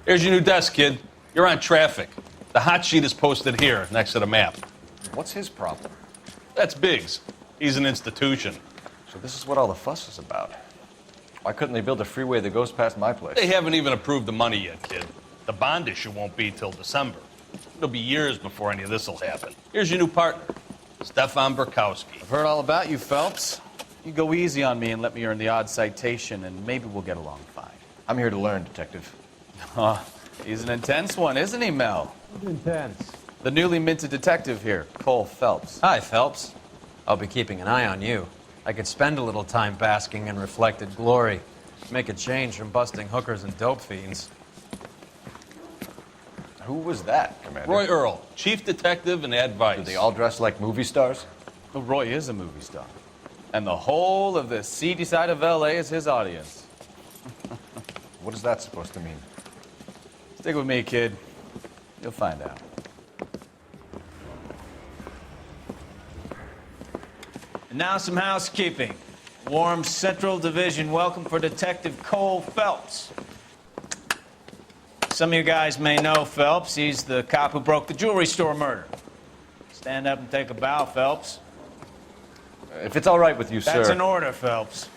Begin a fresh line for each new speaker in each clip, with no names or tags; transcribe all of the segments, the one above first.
Here's your new desk, kid. You're on traffic. The hot sheet is posted here, next to the map.
What's his problem?
That's Biggs. He's an institution.
So this is what all the fuss is about. Why couldn't they build a freeway that goes past my place?
They haven't even approved the money yet, kid. The bond issue won't be till December. It'll be years before any of this will happen. Here's your new partner, Stefan Burkowski.
I've heard all about you, Phelps. You go easy on me and let me earn the odd citation, and maybe we'll get along fine.
I'm here to learn, Detective.
He's an intense one, isn't he, Mel?
Intense.
The newly minted detective here, Cole Phelps.
Hi, Phelps. I'll be keeping an eye on you. I could spend a little time basking in reflected glory. Make a change from busting hookers and dope fiends.
Who was that, Commander?
Roy Earl, chief detective and advice.
Do they all dress like movie stars?
Well, Roy is a movie star. And the whole of the seedy side of L.A. is his audience.
What is that supposed to mean?
Stick with me, kid. You'll find out. And now some housekeeping. Warm Central Division welcome for Detective Cole Phelps. Some of you guys may know Phelps. He's the cop who broke the jewelry store murder. Stand up and take a bow, Phelps.
If it's all right with you, sir.
That's an order, Phelps.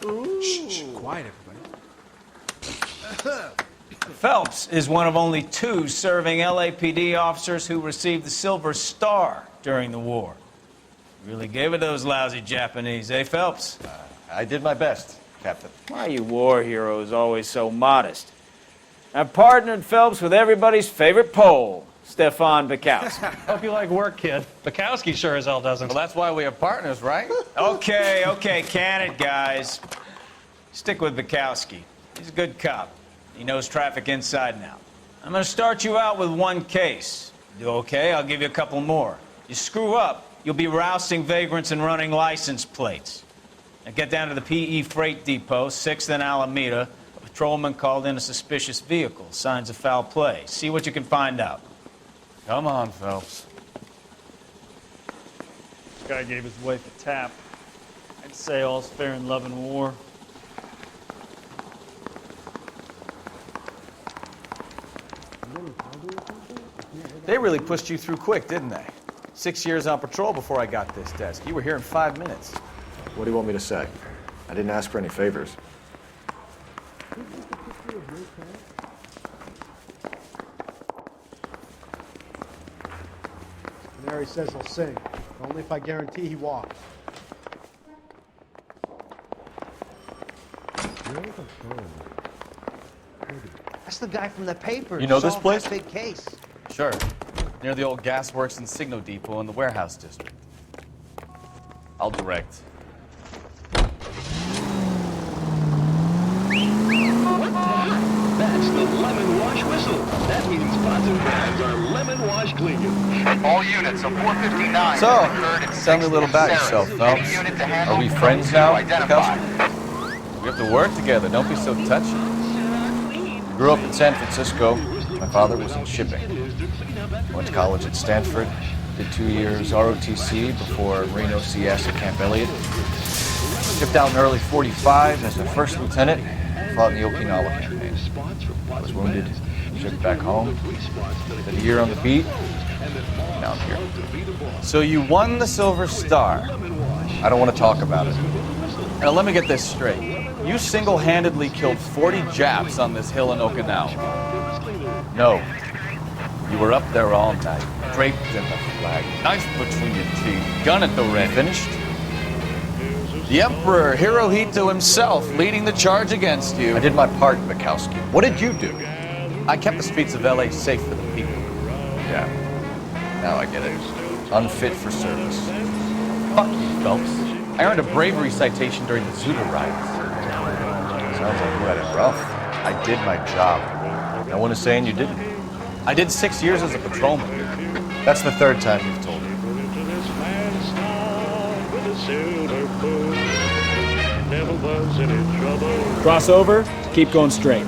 Shh, quiet, everybody.
Phelps is one of only 2 serving LAPD officers who received the Silver Star during the war. Really gave it those lousy Japanese, eh, Phelps?
I did my best, Captain.
Why are you war heroes always so modest? I've partnered Phelps with everybody's favorite Pole, Stefan Burkowski.
Hope you like work, kid. Bukowski sure as hell doesn't.
Well, that's why we have partners, right? Okay, can it, guys. Stick with Burkowski. He's a good cop. He knows traffic inside and out. I'm going to start you out with 1 case. Do okay? I'll give you a couple more. You screw up, you'll be rousting vagrants and running license plates. Now get down to the PE Freight Depot, 6th and Alameda. A patrolman called in a suspicious vehicle. Signs of foul play. See what you can find out. Come on, Phelps.
This guy gave his wife a tap. I'd say all's fair in love and war.
They really pushed you through quick, didn't they? 6 years on patrol before I got this desk. You were here in 5 minutes.
What do you want me to say? I didn't ask for any favors.
Canary says he'll sing, but only if I guarantee he walks.
That's the guy from the paper.
You know this
Solved
place?
that big case.
Sure. Near the old gasworks and Signo Depot in the warehouse district. I'll direct.
That's the lemon wash whistle. That means pots and pans are lemon wash clean.
All units of 459.
So, tell me a little about yourself, Phelps. Are we friends now, Burkowski? We have to work together. Don't be so touchy.
Grew up in San Francisco. My father was in shipping. Went to college at Stanford. Did 2 years ROTC before Reno CS at Camp Elliott. Shipped out in early 45 as a first lieutenant. Fought in the Okinawa campaign. I was wounded. Shipped back home. Did a year on the beat. Now I'm here.
So you won the Silver Star.
I don't want to talk about it.
Now let me get this straight. You single-handedly killed 40 Japs on this hill in Okinawa.
No.
You were up there all night, draped in the flag, knife between your teeth, gun at the ready.
Finished?
The Emperor Hirohito himself leading the charge against you.
I did my part, Bukowski. What did you do?
I kept the streets of L.A. safe for the people.
Yeah. Now I get it. Unfit for service.
Fuck you, Phelps. I earned a bravery citation during the Zuda riots.
Sounds like you had it rough. I did my job. No one is saying you didn't.
I did 6 years as a patrolman.
That's the 3rd time you've told me.
Cross over, keep going straight.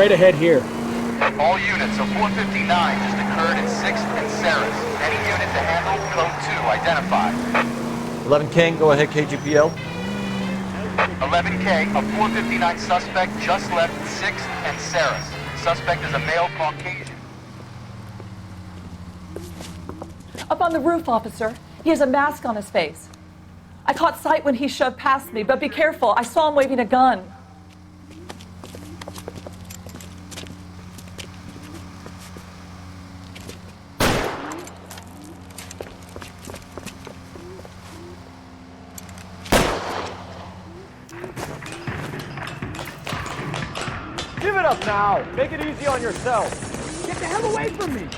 straight ahead here.
All units, a 459 just occurred in 6th and Sarah's. Any unit to handle, code 2, identified.
11 King, go ahead, KGPL.
11K, a 459 suspect just left 6th and Sarah's. Suspect is a male Caucasian.
Up on the roof, officer. He has a mask on his face. I caught sight when he shoved past me, but be careful. I saw him waving a gun.
Give it up now. Make it easy on yourself. Get the hell away from me.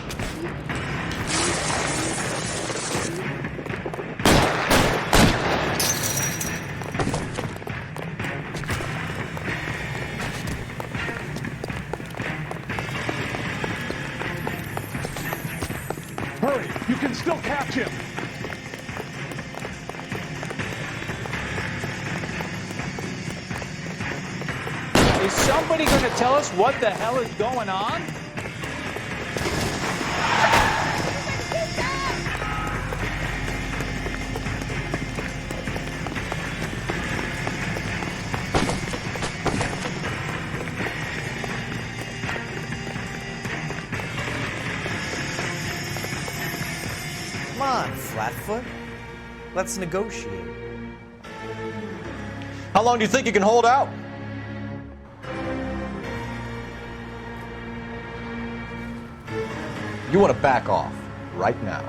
Hurry, you can still catch him.
Is somebody going to tell us what the hell is going on?
Come on, Flatfoot. Let's negotiate.
How long do you think you can hold out? You want to back off right now.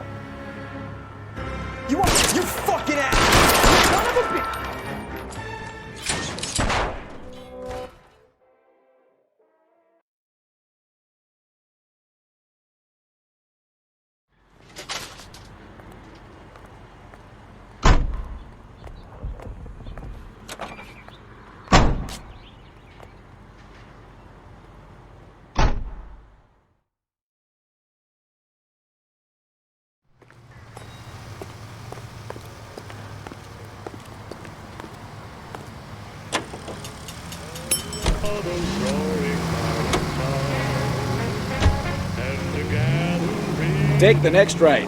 You fucking ass! Son of a bitch! Take the next right.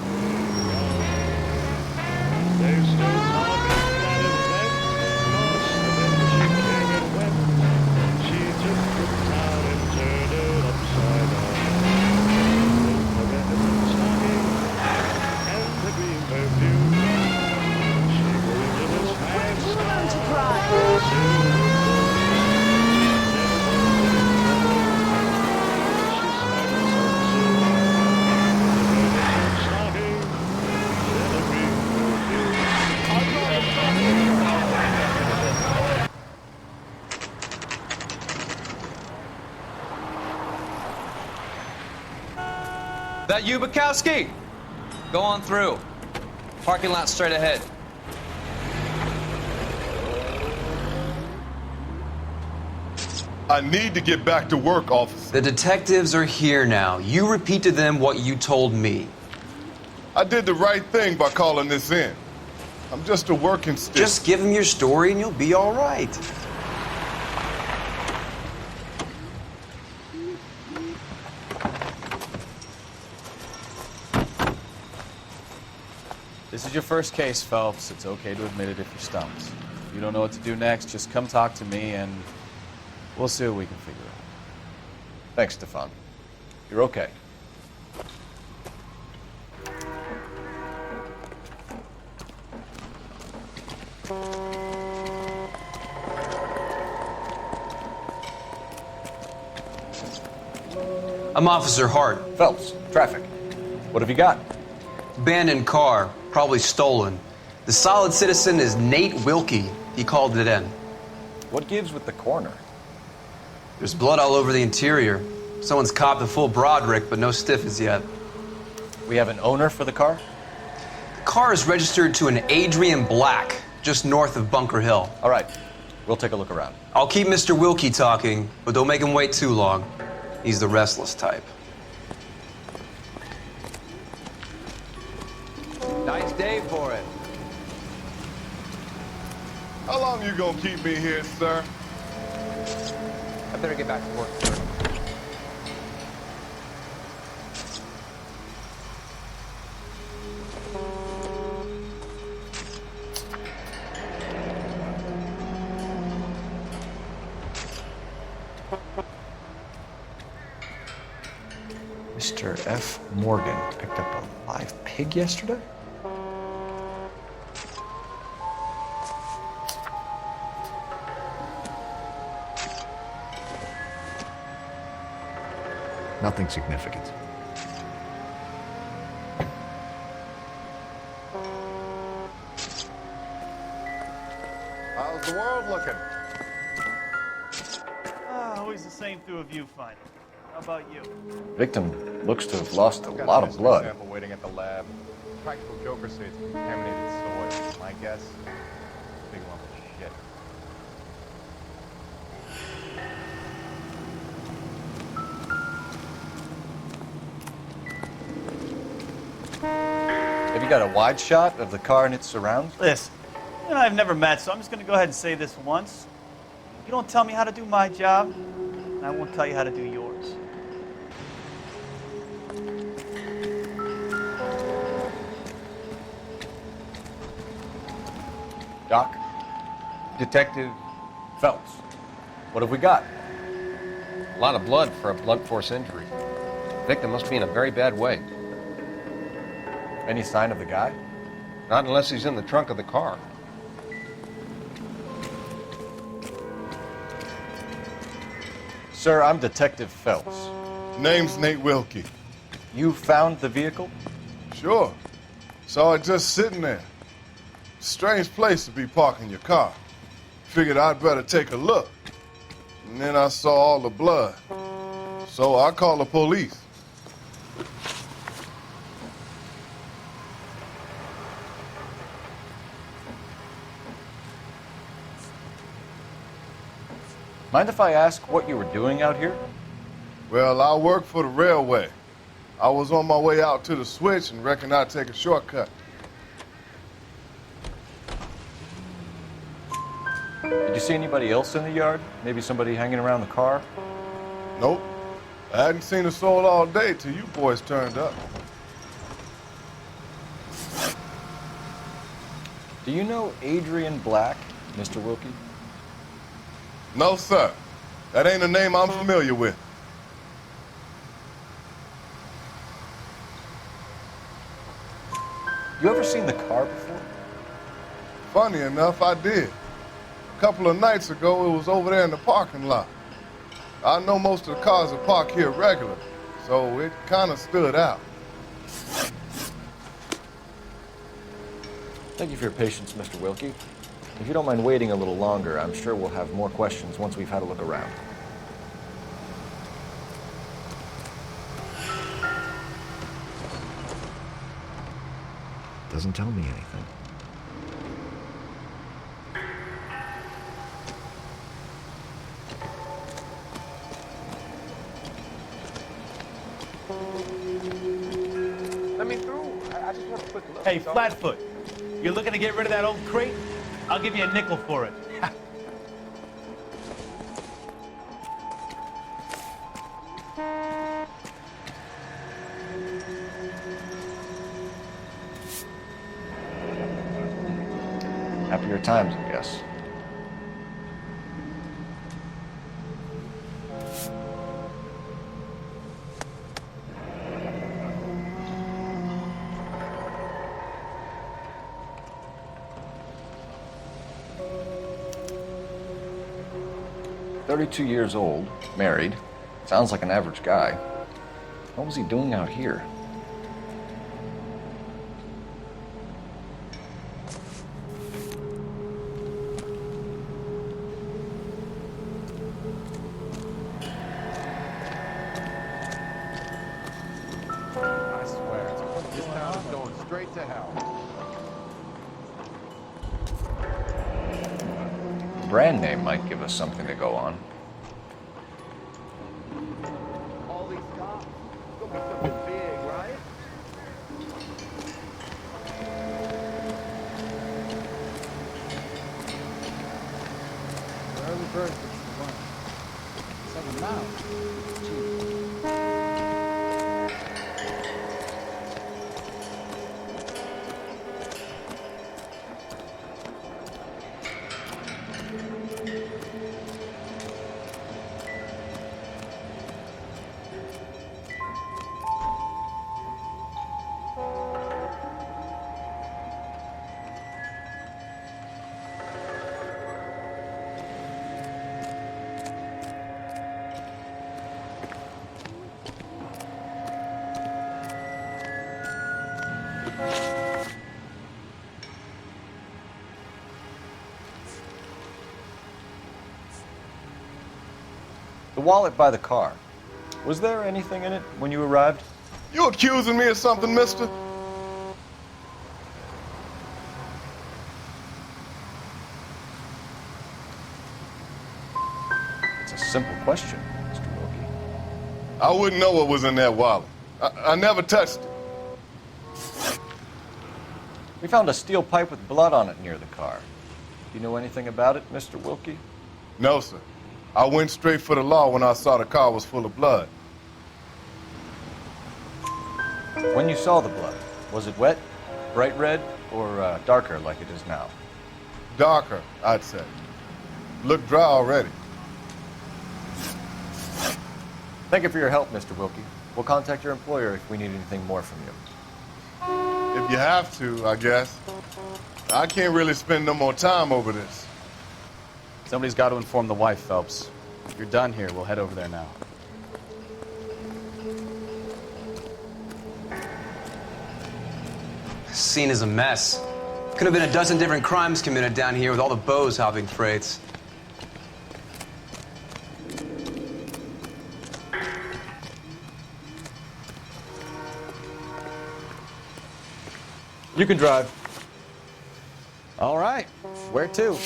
That you, Bukowski? Go on through. Parking lot straight ahead.
I need to get back to work, officer.
The detectives are here now. You repeat to them what you told me.
I did the right thing by calling this in. I'm just a working stick.
Just give them your story and you'll be all right.
This is your first case, Phelps. It's okay to admit it if you're stumped. If you don't know what to do next, just come talk to me and we'll see what we can figure out. Thanks, Stefan. You're okay.
I'm Officer Hart.
Phelps, traffic. What have you got?
Abandoned car, probably stolen. The solid citizen is Nate Wilkie. He called it in.
What gives with the corner?
There's blood all over the interior. Someone's copped a full Broderick, but no stiff as yet.
We have an owner for the car?
The car is registered to an Adrian Black, just north of Bunker Hill.
All right, we'll take a look around.
I'll keep Mr. Wilkie talking, but don't make him wait too long. He's the restless type.
Nice day for it.
How long you gonna keep me here, sir?
I better get back to work, sir.
Mr. F. Morgan picked up a live pig yesterday? Nothing significant.
How's the world looking?
Always the same through a viewfinder. How about you?
Victim looks to have lost a lot of blood.
Sample waiting at the lab. Practical Joker say it's contaminated soil. My guess, big lump of shit.
Have you got a wide shot of the car and its surrounds?
Listen, you and I have never met, so I'm just going to go ahead and say this once. You don't tell me how to do my job, and I won't tell you how to do yours.
Doc, Detective Phelps, what have we got?
A lot of blood for a blunt force injury. Victim must be in a very bad way.
Any sign of the guy?
Not unless he's in the trunk of the car.
Sir, I'm Detective Phelps.
Name's Nate Wilkie.
You found the vehicle?
Sure. Saw it just sitting there. Strange place to be parking your car. Figured I'd better take a look. And then I saw all the blood. So I called the police.
Mind if I ask what you were doing out here?
Well, I work for the railway. I was on my way out to the switch and reckoned I'd take a shortcut.
Did you see anybody else in the yard? Maybe somebody hanging around the car?
Nope. I hadn't seen a soul all day till you boys turned up.
Do you know Adrian Black, Mr. Wilkie?
No, sir. That ain't a name I'm familiar with.
You ever seen the car before?
Funny enough, I did. A couple of nights ago, it was over there in the parking lot. I know most of the cars are parked here regularly, so it kind of stood out.
Thank you for your patience, Mr. Wilkie. If you don't mind waiting a little longer, I'm sure we'll have more questions once we've had a look around. Doesn't tell me anything.
Let me through. I just want a quick look.
Hey, Flatfoot, you're looking to get rid of that old crate? I'll give you a nickel for it.
Happier times, I guess. "32 years old, married. Sounds like an average guy. What was he doing out here?"
I swear, this town is going straight to hell.
Brand name might give us something to go on.
All these cops, it's gonna be something big, right?
Early bird gets the worm. 7 miles. Gee.
The wallet by the car. Was there anything in it when you arrived?
You accusing me of something, mister?
It's a simple question, Mr. Wilkie.
I wouldn't know what was in that wallet. I never touched it.
We found a steel pipe with blood on it near the car. Do you know anything about it, Mr. Wilkie?
No, sir. I went straight for the law when I saw the car was full of blood.
When you saw the blood, was it wet, bright red, or darker like it is now?
Darker, I'd say. Looked dry already.
Thank you for your help, Mr. Wilkie. We'll contact your employer if we need anything more from you.
If you have to, I guess. I can't really spend no more time over this.
Somebody's got to inform the wife, Phelps. If you're done here, we'll head over there now.
This scene is a mess. Could have been a dozen different crimes committed down here with all the bows hopping freights.
You can drive.
All right. Where to?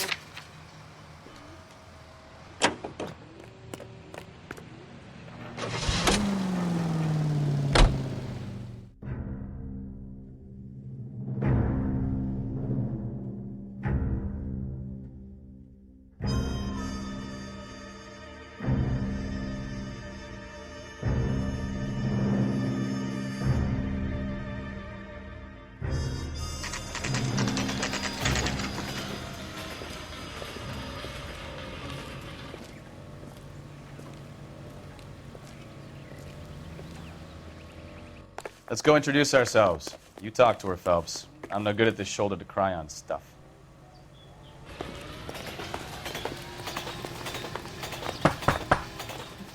Let's go introduce ourselves. You talk to her, Phelps. I'm no good at this shoulder to cry on stuff.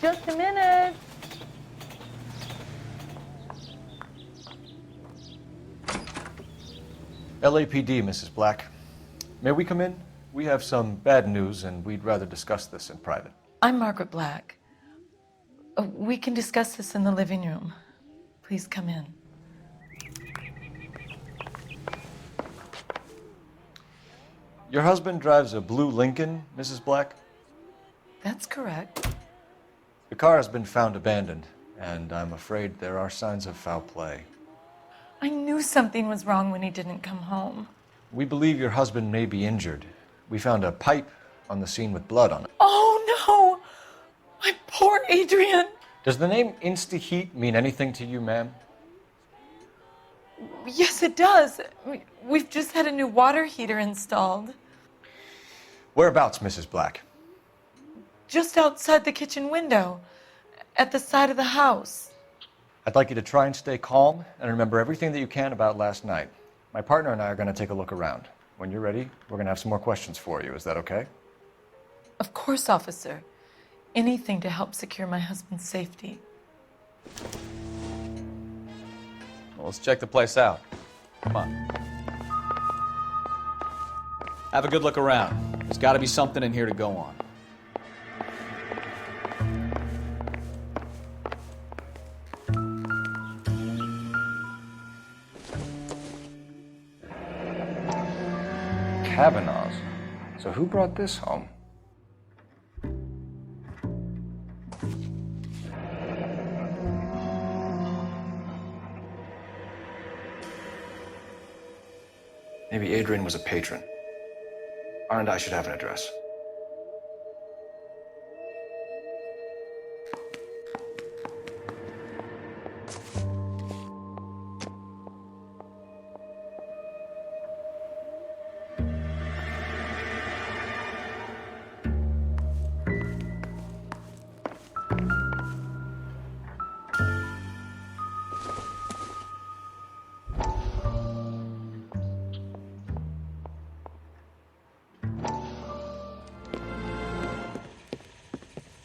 Just a minute.
LAPD, Mrs. Black. May we come in? We have some bad news, and we'd rather discuss this in private.
I'm Margaret Black. We can discuss this in the living room. Please come in.
Your husband drives a blue Lincoln, Mrs. Black?
That's correct.
The car has been found abandoned, and I'm afraid there are signs of foul play.
I knew something was wrong when he didn't come home.
We believe your husband may be injured. We found a pipe on the scene with blood on it.
Oh, no! My poor Adrian!
Does the name Insta-Heat mean anything to you, ma'am?
Yes, it does. We've just had a new water heater installed.
Whereabouts, Mrs. Black?
Just outside the kitchen window, at the side of the house.
I'd like you to try and stay calm and remember everything that you can about last night. My partner and I are going to take a look around. When you're ready, we're going to have some more questions for you. Is that okay?
Of course, officer. Anything to help secure my husband's safety.
Well, let's check the place out. Come on. Have a good look around. There's got to be something in here to go on.
Kavanaugh's. So who brought this home? Maybe Adrian was a patron. R&I should have an address.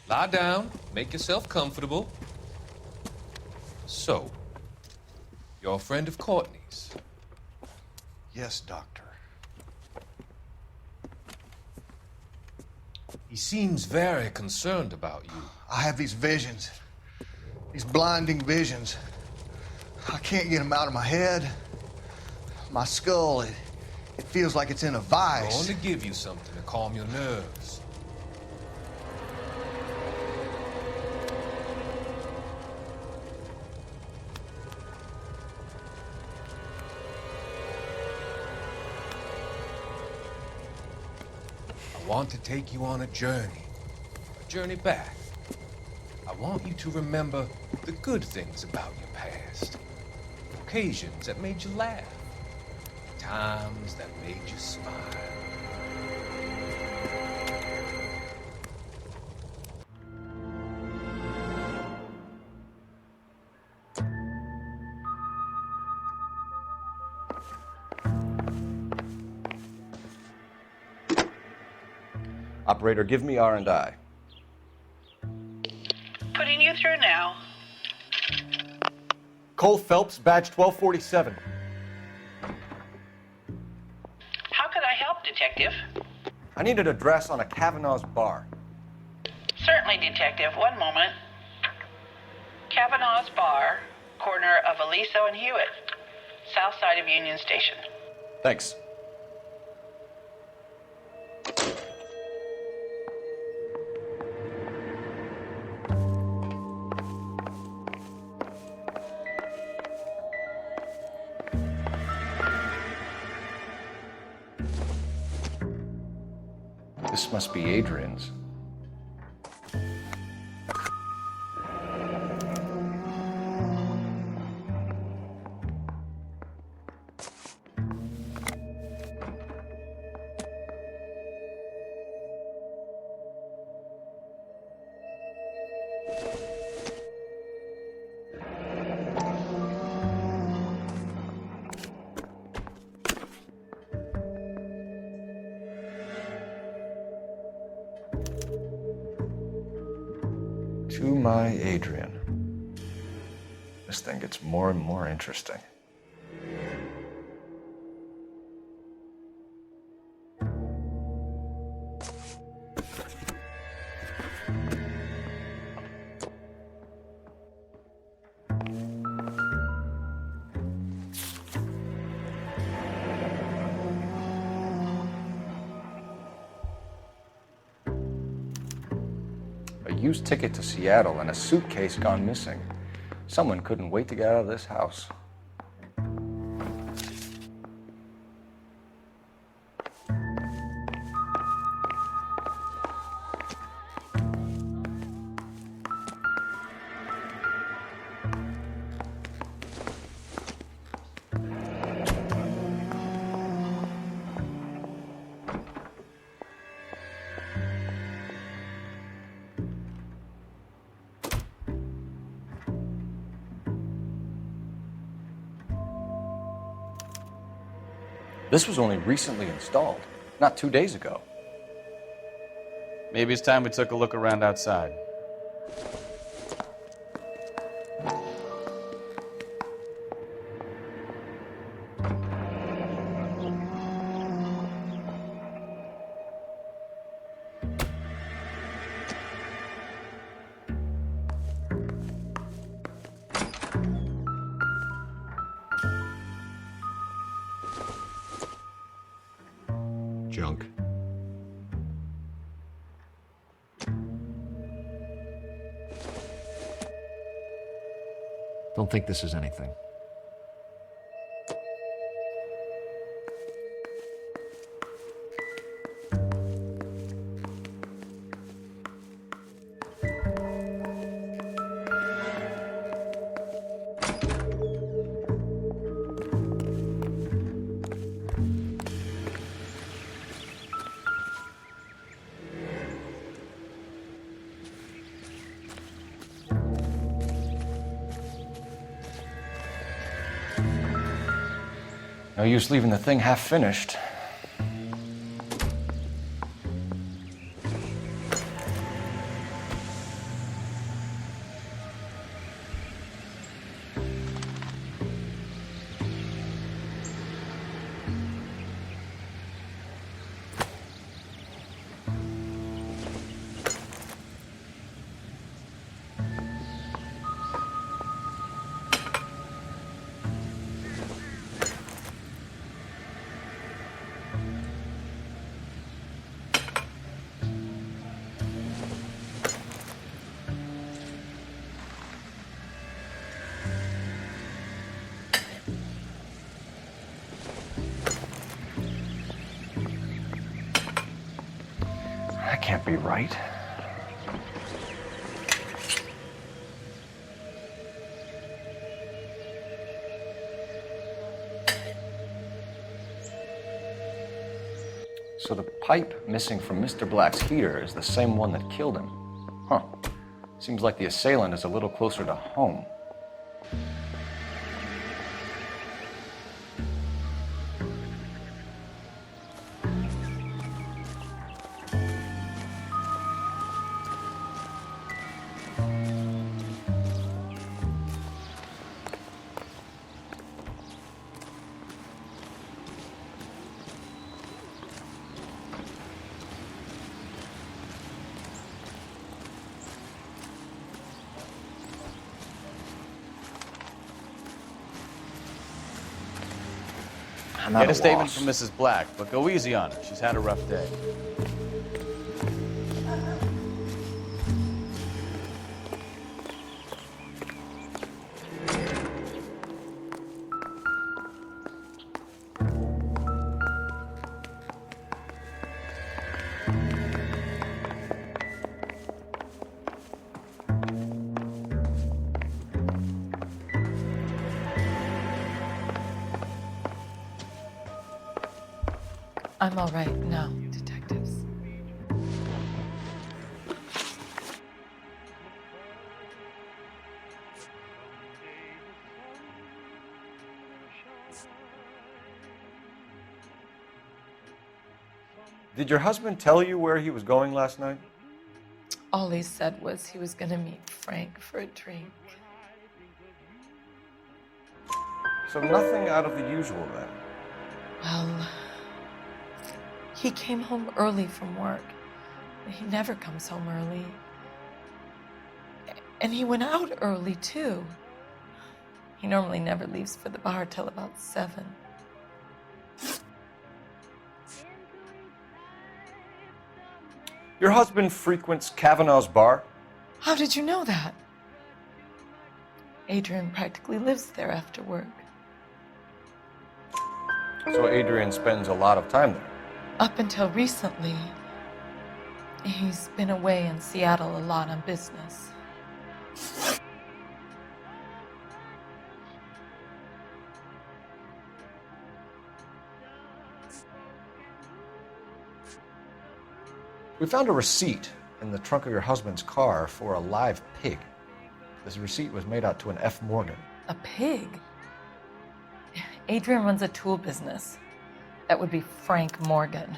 Lie down, make yourself comfortable. So, you're a friend of Courtney's?
Yes, Doctor. He seems
Very concerned about you.
I have these visions, these blinding visions. I can't get them out of my head. My skull, it feels like it's in a vice.
I want to give you something to calm your nerves. I want to take you on a journey back. I want you to remember the good things about your past. Occasions that made you laugh. Times that made you smile.
Operator, give me R&I.
Putting you through now.
Cole Phelps, badge 1247.
How could I help, Detective?
I need an address on a Kavanaugh's bar.
Certainly, Detective. One moment. Kavanaugh's Bar, corner of Aliso and Hewitt, south side of Union Station.
Thanks. This must be Adrian's. To my Adrian. This thing gets more and more interesting. A used ticket to Seattle and a suitcase gone missing. Someone couldn't wait to get out of this house. This was only recently installed, not 2 days ago.
Maybe it's time we took a look around outside.
Junk. Don't think this is anything. No use leaving the thing half finished. be right. So the pipe missing from Mr. Black's heater is the same one that killed him. Huh. Seems like the assailant is a little closer to home.
Get a statement from Mrs. Black, but go easy on her. She's had a rough day.
I'm all right now, detectives.
Did your husband tell you where he was going last night?
All he said was he was gonna meet Frank for a drink.
So nothing out of the usual then?
Well, he came home early from work. He never comes home early. And he went out early, too. He normally never leaves for the bar till about 7.
Your husband frequents Kavanaugh's bar?
How did you know that? Adrian practically lives there after work.
So Adrian spends a lot of time there?
Up until recently, he's been away in Seattle a lot on business.
We found a receipt in the trunk of your husband's car for a live pig. This receipt was made out to an F. Morgan.
A pig? Adrian runs a tool business. That would be Frank Morgan.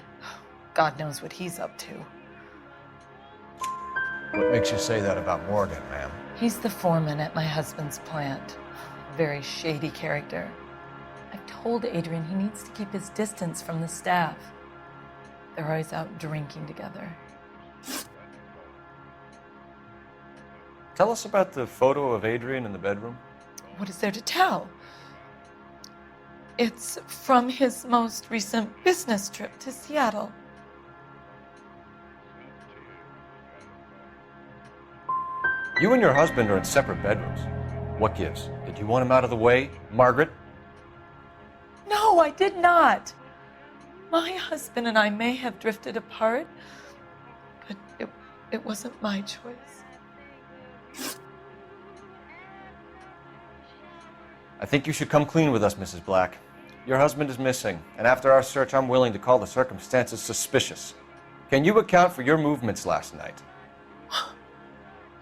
God knows what he's up to.
What makes you say that about Morgan, ma'am?
He's the foreman at my husband's plant. A very shady character. I've told Adrian he needs to keep his distance from the staff. They're always out drinking together.
Tell us about the photo of Adrian in the bedroom.
What is there to tell? It's from his most recent business trip to Seattle.
You and your husband are in separate bedrooms. What gives? Did you want him out of the way, Margaret?
No, I did not. My husband and I may have drifted apart, but it wasn't my choice.
I think you should come clean with us, Mrs. Black. Your husband is missing, and after our search, I'm willing to call the circumstances suspicious. Can you account for your movements last night?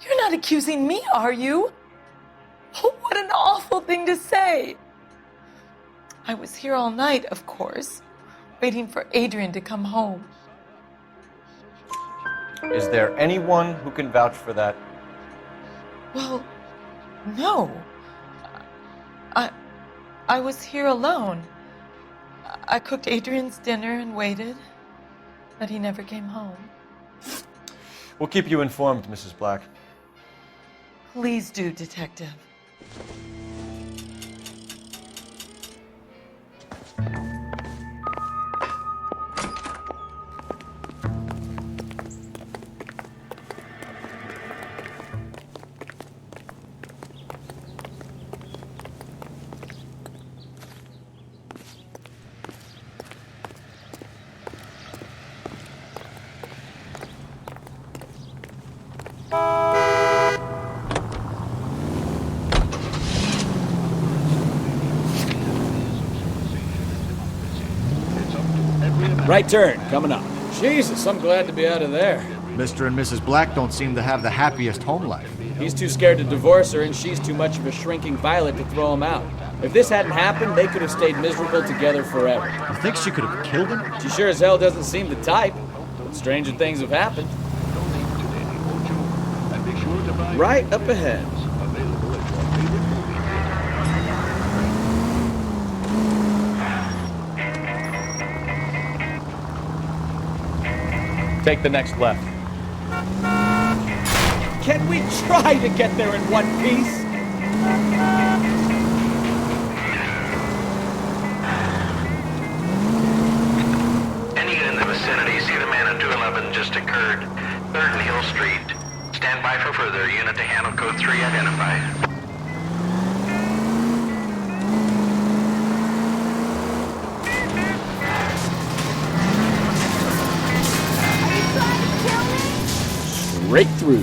You're not accusing me, are you? Oh, what an awful thing to say. I was here all night, of course, waiting for Adrian to come home.
Is there anyone who can vouch for that?
Well, no. I was here alone. I cooked Adrian's dinner and waited, but he never came home.
We'll keep you informed, Mrs. Black.
Please do, Detective.
Right turn, coming up. Jesus, I'm glad to be out of there.
Mr. and Mrs. Black don't seem to have the happiest home life.
He's too scared to divorce her, and she's too much of a shrinking violet to throw him out. If this hadn't happened, they could have stayed miserable together forever.
You think she could have killed him?
She sure as hell doesn't seem the type. But stranger things have happened. Right up ahead.
Take the next left.
Can we try to get there in one piece?
Any unit in the vicinity, see the man on 211 just occurred. 3rd and Hill Street. Stand by for further. Unit to handle code 3 identified.
Straight through.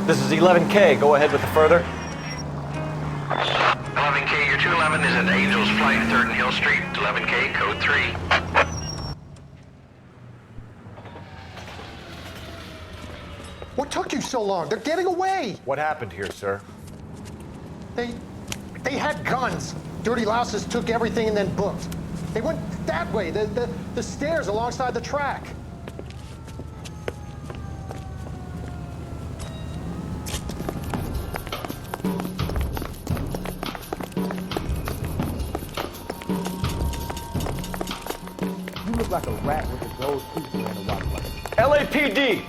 This is 11K. Go ahead with the further.
11K, your 211 is at Angel's Flight, 3rd and Hill Street. 11K, code 3.
What took you so long? They're getting away.
What happened here, sir?
They had guns. Dirty louses took everything and then booked. They went that way, the stairs alongside the track.
You look like a rat with a gold tooth wearing a watch like
LAPD!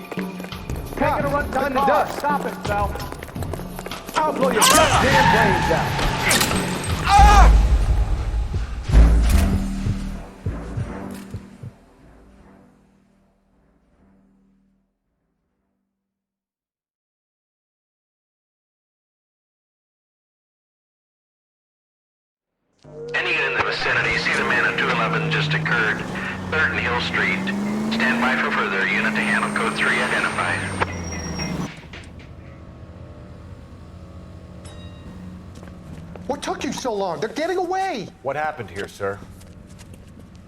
Taking a run down the dust.
Stop it, Sal. I'll blow your goddamn brains out.
Any unit in the vicinity, see the man on 211 just occurred. 3rd and Hill Street. Stand by for further. Unit to handle code 3 identified.
What took you so long? They're getting away.
What happened here, sir?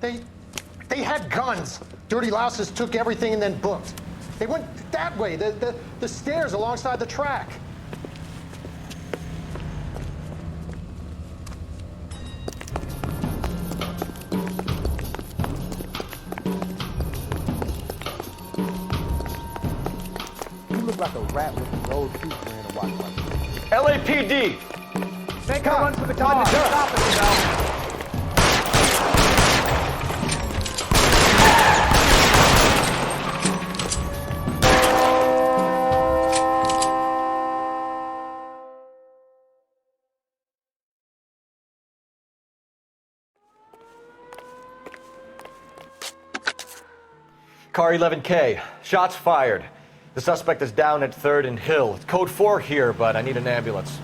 They had guns. Dirty louses took everything and then booked. They went that way, the stairs alongside the track.
You look like a rat with a gold tooth wearing a watch like
LAPD!
Make a run for the car. Stop it, Sal.
Car 11K. Shots fired. The suspect is down at 3rd and Hill. It's code 4 here, but I need an ambulance.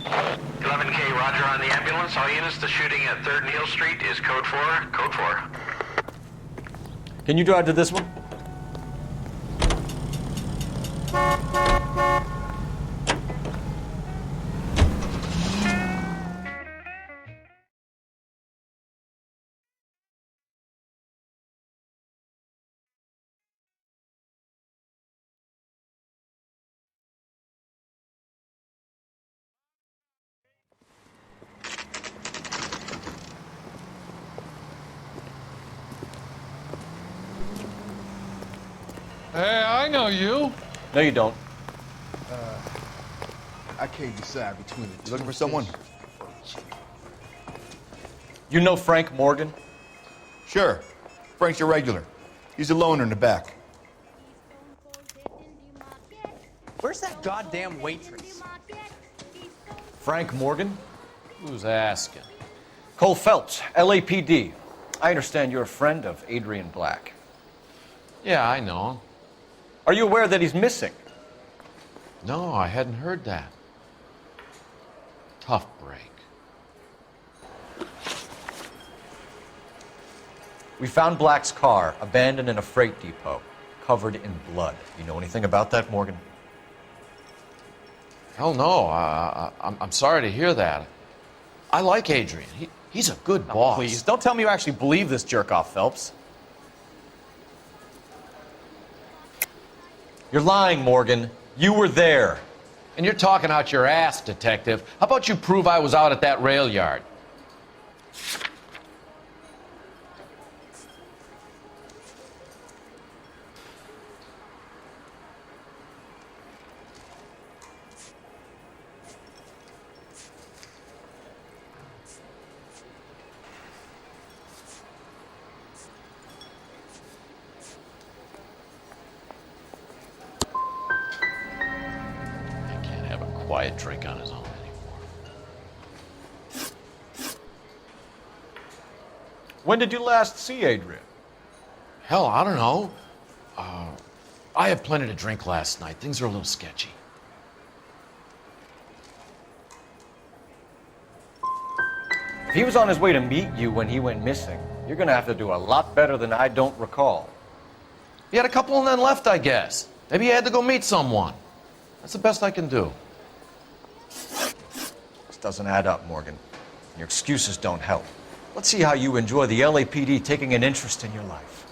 11K, roger on the ambulance. All units, the shooting at 3rd and Hill Street is code 4. Code 4.
Can you drive to this one?
Hey, I know you.
No, you don't.
I can't decide between the two.
You looking for someone? You know Frank Morgan?
Sure. Frank's your regular. He's a loner in the back.
Where's that goddamn waitress?
Frank Morgan?
Who's asking?
Cole Phelps, LAPD. I understand you're a friend of Adrian Black.
Yeah, I know him.
Are you aware that he's missing?
No, I hadn't heard that. Tough break.
We found Black's car abandoned in a freight depot, covered in blood. You know anything about that, Morgan?
Hell no. I'm sorry to hear that. I like Adrian. He's a good boss.
Please, don't tell me you actually believe this jerk-off, Phelps. You're lying, Morgan. You were there.
And you're talking out your ass, detective. How about you prove I was out at that rail yard? Quiet drink on his own anymore.
When did you last see Adrian?
Hell, I don't know. I had plenty to drink last night. Things are a little sketchy.
If he was on his way to meet you when he went missing, you're gonna have to do a lot better than I don't recall.
He had a couple and then left, I guess. Maybe he had to go meet someone. That's the best I can do.
This doesn't add up, Morgan. Your excuses don't help. Let's see how you enjoy the LAPD taking an interest in your life.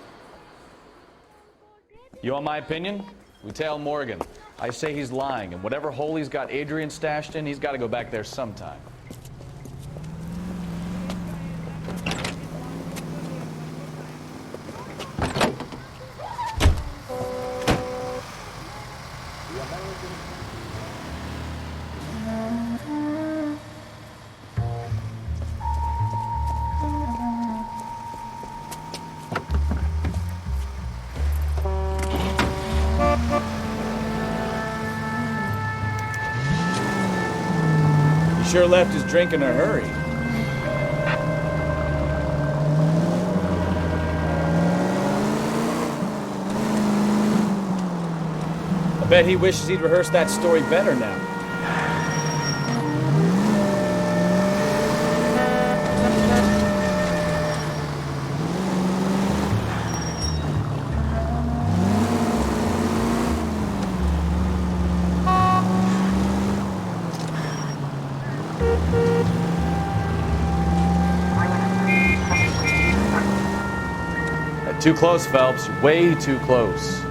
You want my opinion? We tail Morgan. I say he's lying, and whatever hole he's got Adrian stashed in, he's got to go back there sometime. Sure left his drink in a hurry. I bet he wishes he'd rehearsed that story better now. Too close, Phelps. You're way too close.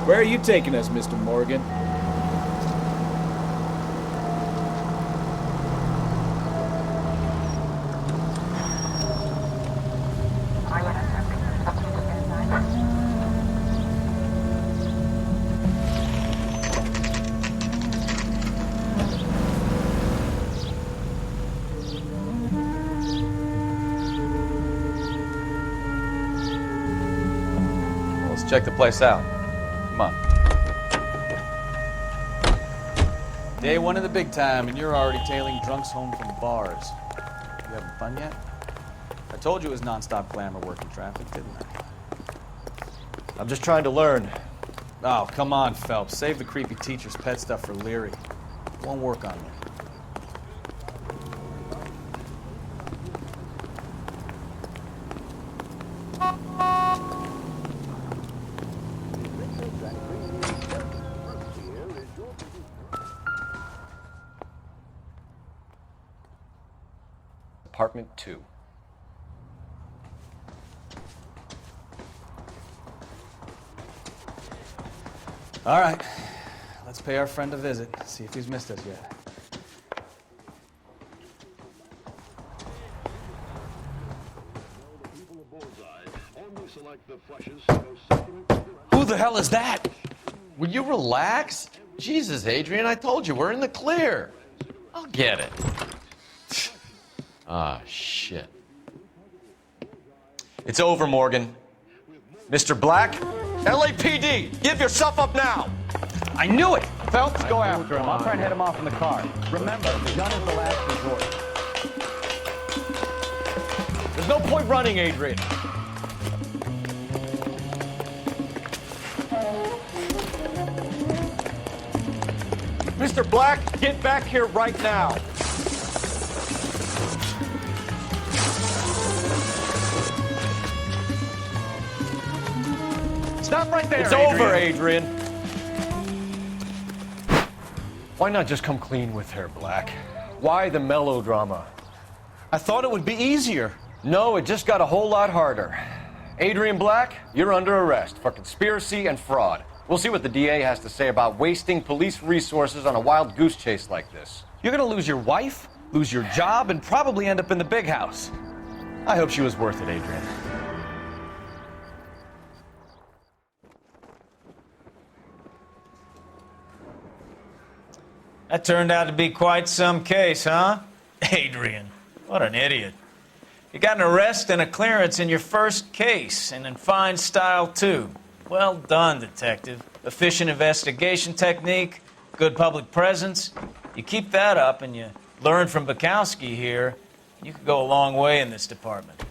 Where are you taking us, Mr. Morgan?
Let's check the place out. Come on.
Day one of the big time, and you're already tailing drunks home from bars. You having fun yet? I told you it was non-stop glamour working traffic, didn't I?
I'm just trying to learn.
Oh, come on, Phelps. Save the creepy teacher's pet stuff for Leary. It won't work on you.
Apartment 2.
All right. Let's pay our friend a visit. See if he's missed us yet.
Who the hell is that? Will you relax? Jesus, Adrian, I told you, we're in the clear. I'll get it. Ah, shit.
It's over, Morgan. Mr. Black, LAPD, give yourself up now.
I knew it!
Phelps, go after him. I'll try and head him off in the car. Remember, the gun is the last resort.
There's no point running, Adrian. Mr. Black, get back here right now.
Stop right there,
It's over, Adrian. Why not just come clean with her, Black? Why the melodrama? I thought it would be easier. No, it just got a whole lot harder. Adrian Black, you're under arrest for conspiracy and fraud. We'll see what the DA has to say about wasting police resources on a wild goose chase like this.
You're gonna lose your wife, lose your job, and probably end up in the big house.
I hope she was worth it, Adrian.
That turned out to be quite some case, huh? Adrian, what an idiot. You got an arrest and a clearance in your first case, and in fine style, too. Well done, detective. Efficient investigation technique, good public presence. You keep that up and you learn from Bukowski here, you could go a long way in this department.